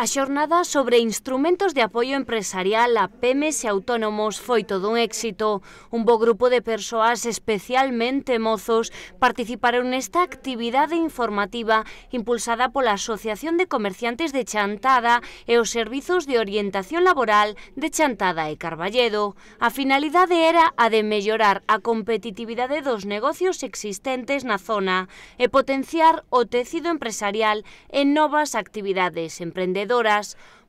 A xornada sobre instrumentos de apoio empresarial a pemes e autónomos foi todo un éxito. Un bo grupo de persoas, especialmente mozos, participaron nesta actividade informativa impulsada pola Asociación de Comerciantes de Chantada e os Servizos de Orientación Laboral de Chantada e Carballedo. A finalidade era a de mellorar a competitividade dos negocios existentes na zona e potenciar o tecido empresarial en novas actividades emprendedoras.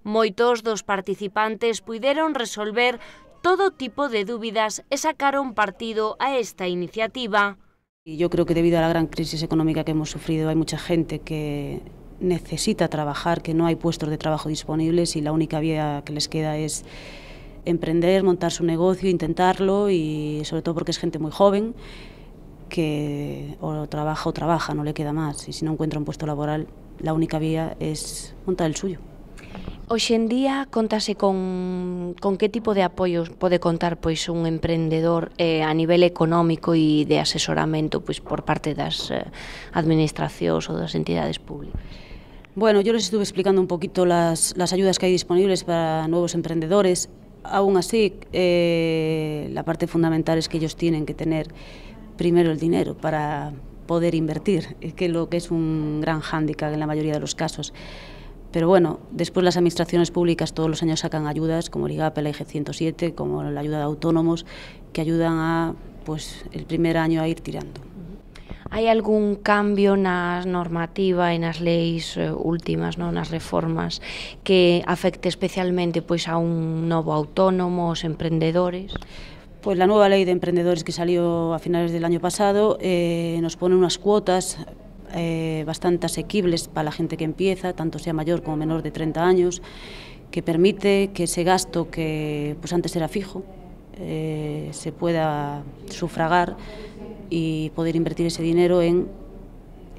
Moitos dos participantes puideron resolver todo tipo de dúbidas e sacaron partido a esta iniciativa. Yo creo que debido a la gran crisis económica que hemos sufrido hay mucha gente que necesita trabajar, que no hay puestos de trabajo disponibles y la única vía que les queda es emprender, montar su negocio, intentarlo y sobre todo porque es gente muy joven que o trabaja, no le queda más y si no encuentra un puesto laboral la única vía es montar el suyo. Hoxe en día contase con que tipo de apoios pode contar pois un emprendedor a nivel económico e de asesoramento pois por parte das administracións ou das entidades públicas? Bueno, yo les estuve explicando un poquito las ayudas que hay disponibles para nuevos emprendedores. Aún así, la parte fundamental es que ellos tienen que tener primero el dinero para poder invertir, que lo que es un gran hándicap en la mayoría de los casos. Pero bueno, después las administraciones públicas todos los años sacan ayudas como el IGAP, la IG 107, como la ayuda de autónomos, que ayudan a, pues, el primer año a ir tirando. Hai algún cambio na normativa e nas leis últimas, non, nas reformas, que afecte especialmente pois a un novo autónomo, aos emprendedores? Pues la nueva ley de emprendedores que salió a finales del año pasado nos pone unas cuotas bastante asequibles para la gente que empieza, tanto sea mayor como menor de 30 años, que permite que ese gasto que pues antes era fijo se pueda sufragar y poder invertir ese dinero en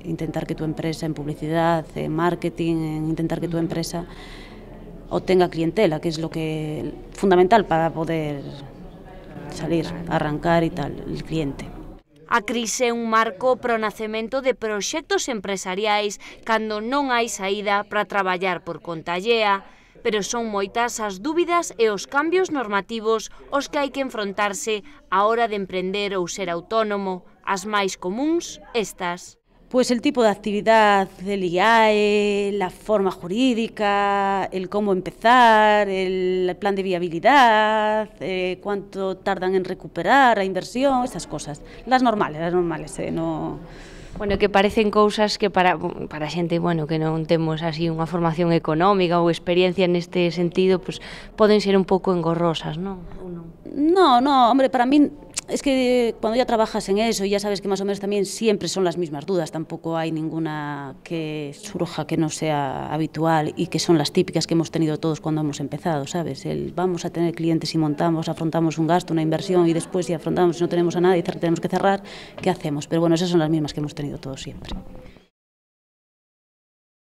intentar que tu empresa, en publicidad, en marketing, en intentar que tu empresa obtenga clientela, que es lo que fundamental para poder salir, arrancar y tal, el cliente. A crise é un marco para o nacemento de proxectos empresariais cando non hai saída para traballar por conta allea, pero son moitas as dúbidas e os cambios normativos os que hai que enfrontarse á hora de emprender ou ser autónomo, as máis comúns estas. Pues el tipo de actividad del IAE, la forma jurídica, el cómo empezar, el plan de viabilidad, cuánto tardan en recuperar la inversión, esas cosas. Las normales, no... Bueno, que parecen cousas que para xente, bueno, que non temos así unha formación económica ou experiencia neste sentido, pues poden ser un pouco engorrosas, non? No, hombre, para mí es que cuando ya trabajas en eso y ya sabes que más o menos también siempre son las mismas dudas, tampoco hay ninguna que surja que no sea habitual y que son las típicas que hemos tenido todos cuando hemos empezado, ¿sabes? Vamos a tener clientes y montamos, afrontamos un gasto, una inversión y después si afrontamos y no tenemos a nadie y tenemos que cerrar, ¿qué hacemos? Pero bueno, esas son las mismas que hemos tenido todos siempre.